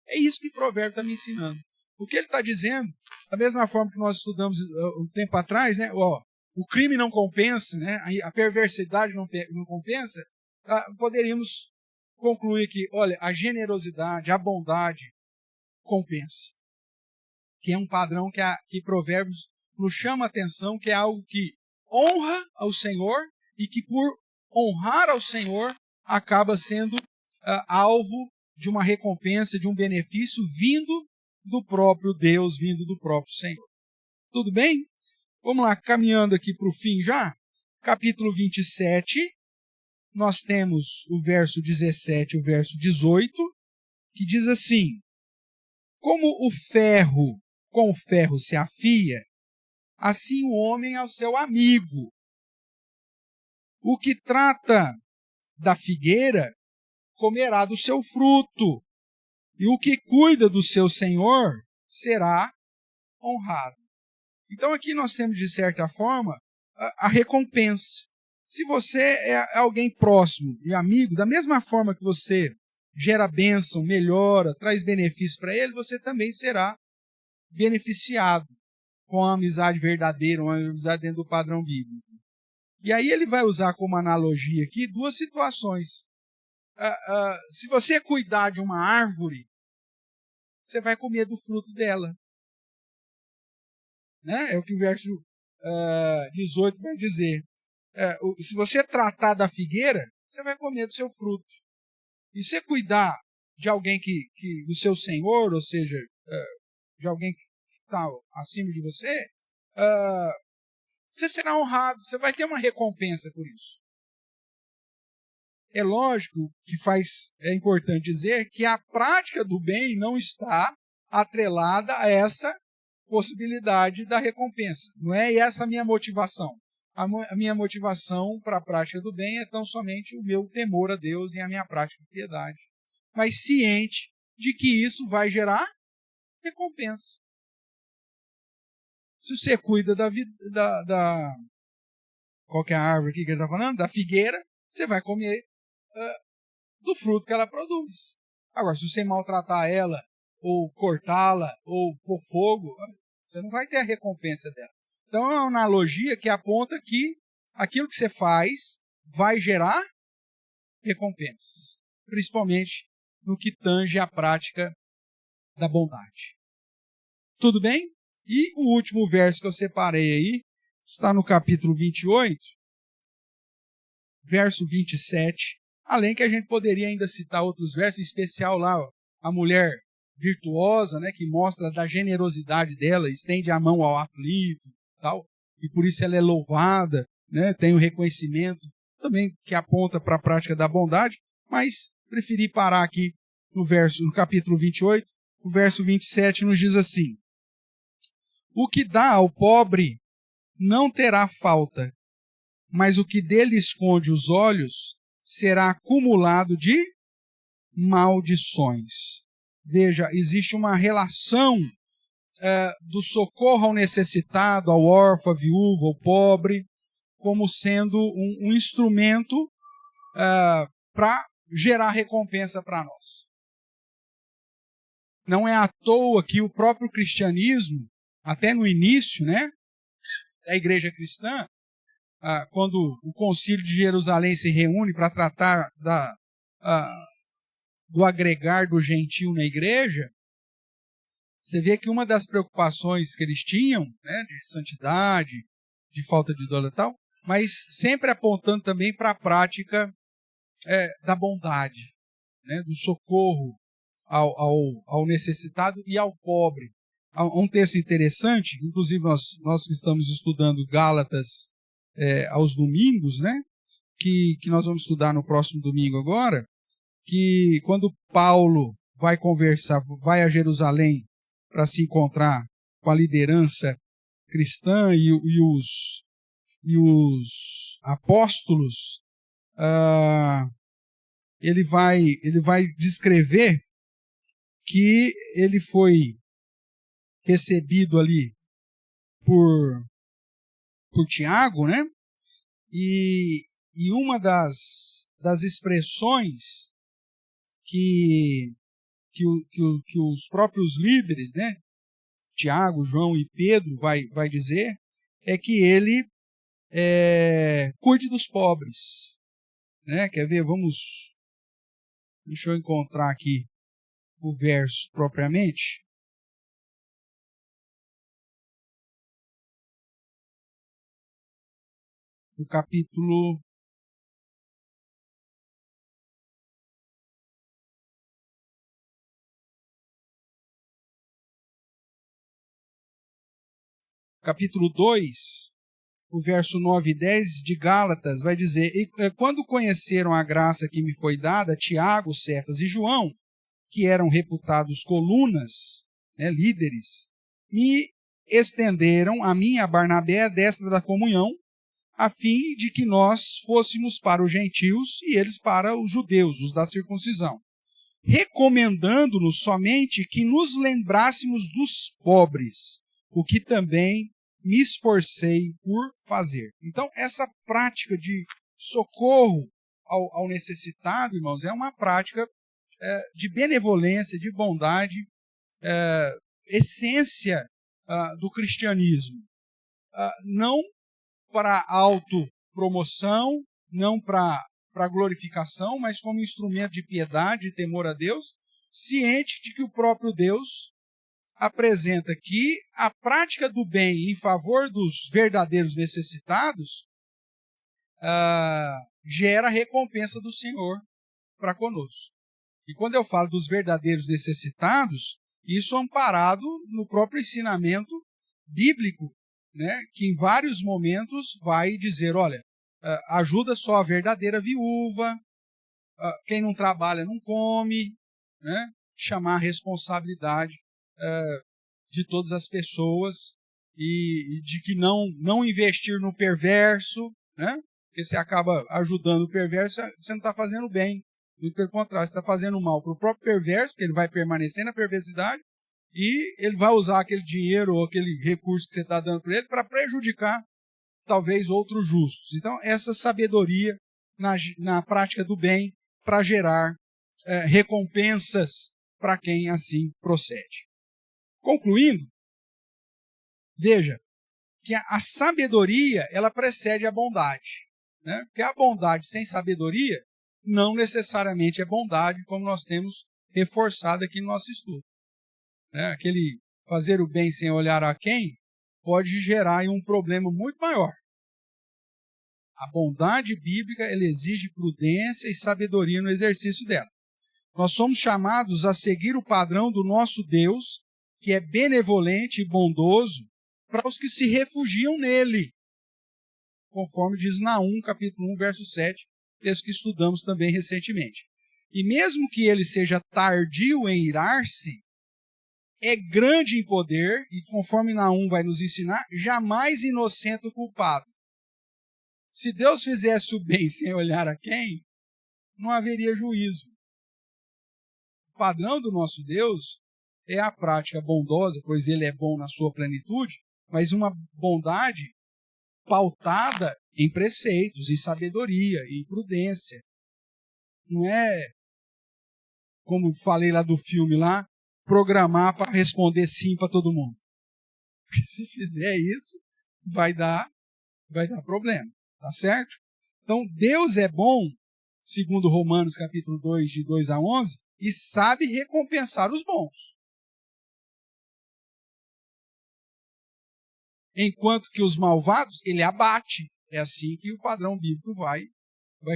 É isso que o provérbio está me ensinando. O que ele está dizendo, da mesma forma que nós estudamos um tempo atrás, né? O crime não compensa, né? A perversidade não compensa, poderíamos concluir que, olha, a generosidade, a bondade compensa. Que é um padrão que Provérbios nos chama a atenção, que é algo que honra ao Senhor e que por honrar ao Senhor acaba sendo alvo de uma recompensa, de um benefício vindo do próprio Deus, vindo do próprio Senhor. Tudo bem? Vamos lá, caminhando aqui para o fim já. Capítulo 27, nós temos o verso 17 e o verso 18, que diz assim: como o ferro com o ferro se afia, assim o homem ao seu amigo. O que trata da figueira comerá do seu fruto, e o que cuida do seu senhor será honrado. Então aqui nós temos, de certa forma, a recompensa. Se você é alguém próximo e amigo, da mesma forma que você gera bênção, melhora, traz benefício para ele, você também será beneficiado com a amizade verdadeira, uma amizade dentro do padrão bíblico. E aí ele vai usar como analogia aqui duas situações. Se você cuidar de uma árvore, você vai comer do fruto dela. Né? É o que o verso 18 vai dizer. Se você tratar da figueira, você vai comer do seu fruto. E se você cuidar de alguém do seu senhor, ou seja, de alguém que está acima de você, você será honrado, você vai ter uma recompensa por isso. É lógico que é importante dizer que a prática do bem não está atrelada a essa possibilidade da recompensa. Não é essa a minha motivação. A minha motivação para a prática do bem é tão somente o meu temor a Deus e a minha prática de piedade. Mas ciente de que isso vai gerar recompensa. Se você cuida qual que é a árvore aqui que ele está falando? Da figueira, você vai comer do fruto que ela produz. Agora, se você maltratar ela, ou cortá-la, ou pôr fogo, você não vai ter a recompensa dela. Então é uma analogia que aponta que aquilo que você faz vai gerar recompensa, principalmente no que tange a prática da bondade. Tudo bem? E o último verso que eu separei aí está no capítulo 28, verso 27, além que a gente poderia ainda citar outros versos, em especial lá, a mulher virtuosa, né, que mostra da generosidade dela, estende a mão ao aflito, tal, e por isso ela é louvada, né, tem o reconhecimento também que aponta para a prática da bondade, mas preferi parar aqui no capítulo 28, o verso 27 nos diz assim: o que dá ao pobre não terá falta, mas o que dele esconde os olhos será acumulado de maldições. Veja, existe uma relação do socorro ao necessitado, ao órfão, à viúva, ao pobre, como sendo um instrumento para gerar recompensa para nós. Não é à toa que o próprio cristianismo, até no início, né, da igreja cristã, quando o Concílio de Jerusalém se reúne para tratar do agregar do gentio na igreja, você vê que uma das preocupações que eles tinham, né, de santidade, de falta de idolatria e tal, mas sempre apontando também para a prática da bondade, né, do socorro ao necessitado e ao pobre. Há um texto interessante, inclusive nós que estamos estudando Gálatas aos domingos, né, que nós vamos estudar no próximo domingo agora, que quando Paulo vai a Jerusalém para se encontrar com a liderança cristã e os apóstolos, ele vai descrever que ele foi recebido ali por Tiago, né? E uma das expressões que os próprios líderes, né? Tiago, João e Pedro vai dizer é que ele cuide dos pobres, né? Quer ver? Deixa eu encontrar aqui o verso propriamente. No capítulo 2, o verso 9 e 10 de Gálatas, vai dizer: e quando conheceram a graça que me foi dada, Tiago, Cefas e João, que eram reputados colunas, né, líderes, me estenderam a mim, a Barnabé, a destra da comunhão, a fim de que nós fôssemos para os gentios e eles para os judeus, os da circuncisão, recomendando-nos somente que nos lembrássemos dos pobres, o que também me esforcei por fazer. Então, essa prática de socorro ao necessitado, irmãos, é uma prática de benevolência, de bondade, essência do cristianismo. Não para autopromoção, não para glorificação, mas como instrumento de piedade e temor a Deus, ciente de que o próprio Deus apresenta que a prática do bem em favor dos verdadeiros necessitados gera a recompensa do Senhor para conosco. E quando eu falo dos verdadeiros necessitados, isso é amparado no próprio ensinamento bíblico, né, que em vários momentos vai dizer, olha, ajuda só a verdadeira viúva, quem não trabalha não come, né, chamar a responsabilidade de todas as pessoas e de que não investir no perverso, né, porque você acaba ajudando o perverso, você não está fazendo bem. Pelo contrário, você está fazendo mal para o próprio perverso, porque ele vai permanecer na perversidade, e ele vai usar aquele dinheiro ou aquele recurso que você está dando para ele para prejudicar, talvez, outros justos. Então, essa sabedoria na prática do bem para gerar recompensas para quem assim procede. Concluindo, veja que a sabedoria ela precede a bondade, né? Porque a bondade sem sabedoria não necessariamente é bondade, como nós temos reforçado aqui no nosso estudo. Aquele fazer o bem sem olhar a quem pode gerar um problema muito maior. A bondade bíblica ela exige prudência e sabedoria no exercício dela. Nós somos chamados a seguir o padrão do nosso Deus, que é benevolente e bondoso para os que se refugiam nele, conforme diz Naum, capítulo 1, verso 7, texto que estudamos também recentemente. E mesmo que ele seja tardio em irar-se, é grande em poder, e conforme Naum vai nos ensinar, jamais inocente o culpado. Se Deus fizesse o bem sem olhar a quem, não haveria juízo. O padrão do nosso Deus é a prática bondosa, pois ele é bom na sua plenitude, mas uma bondade pautada em preceitos, em sabedoria, em prudência. Não é, como falei lá do filme lá, programar para responder sim para todo mundo. Porque se fizer isso, vai dar problema, tá certo? Então, Deus é bom, segundo Romanos capítulo 2, de 2 a 11, e sabe recompensar os bons. Enquanto que os malvados, ele abate. É assim que o padrão bíblico vai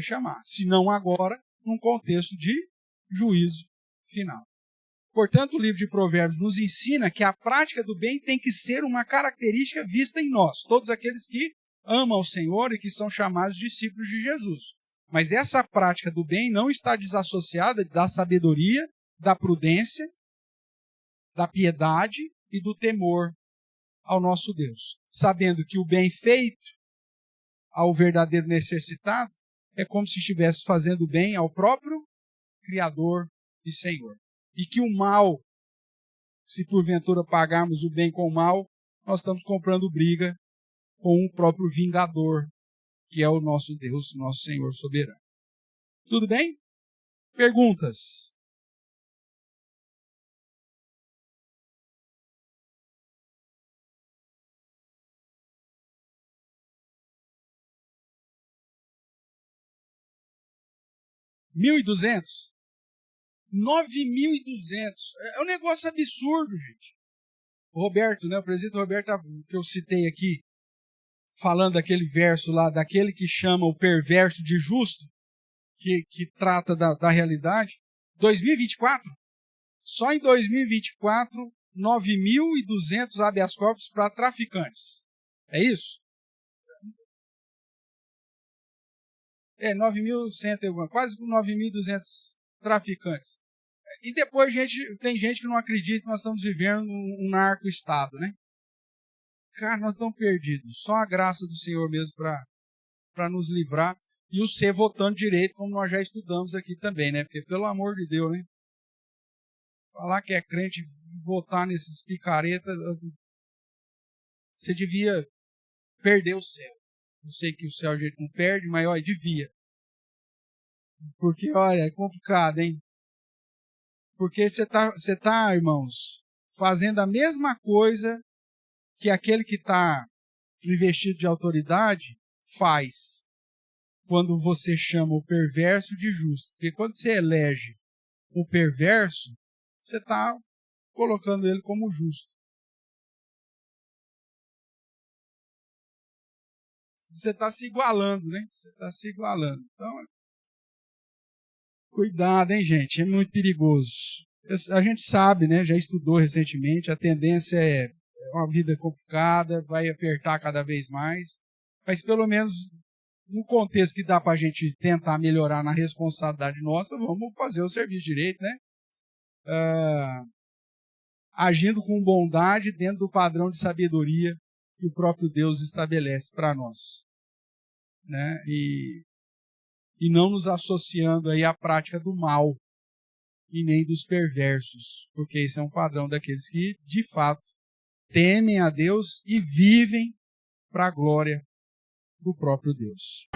chamar. Se não agora, num contexto de juízo final. Portanto, o livro de Provérbios nos ensina que a prática do bem tem que ser uma característica vista em nós, todos aqueles que amam o Senhor e que são chamados discípulos de Jesus. Mas essa prática do bem não está desassociada da sabedoria, da prudência, da piedade e do temor ao nosso Deus. sabendo que o bem feito ao verdadeiro necessitado é como se estivesse fazendo bem ao próprio Criador e Senhor. E que o mal, se porventura pagarmos o bem com o mal, nós estamos comprando briga com o próprio vingador, que é o nosso Deus, nosso Senhor soberano. Tudo bem? Perguntas? $1.200? 9.200. É um negócio absurdo, gente. O Roberto, né, o presidente Roberto, que eu citei aqui, falando daquele verso lá, daquele que chama o perverso de justo, que trata da realidade. 2024, só em 2024, 9.200 habeas corpus para traficantes. É isso? 9.100, quase 9.200 traficantes. E depois tem gente que não acredita que nós estamos vivendo um narco-estado, né? Cara, nós estamos perdidos. Só a graça do Senhor mesmo para nos livrar. E o ser votando direito, como nós já estudamos aqui também, né? Porque, pelo amor de Deus, né? Falar que é crente, votar nesses picaretas, você devia perder o céu. Eu sei que o céu a gente não perde, mas olha, devia. Porque, olha, é complicado, hein? Porque você tá, irmãos, fazendo a mesma coisa que aquele que está investido de autoridade faz quando você chama o perverso de justo. Porque quando você elege o perverso, você está colocando ele como justo. Você está se igualando, né? Você está se igualando. Então, cuidado, hein, gente? É muito perigoso. A gente sabe, né? Já estudou recentemente, a tendência é uma vida complicada, vai apertar cada vez mais. Mas pelo menos no contexto que dá para a gente tentar melhorar na responsabilidade nossa, vamos fazer o serviço direito, né? Agindo com bondade dentro do padrão de sabedoria que o próprio Deus estabelece para nós, né? E não nos associando aí à prática do mal e nem dos perversos, porque esse é um padrão daqueles que, de fato, temem a Deus e vivem para a glória do próprio Deus.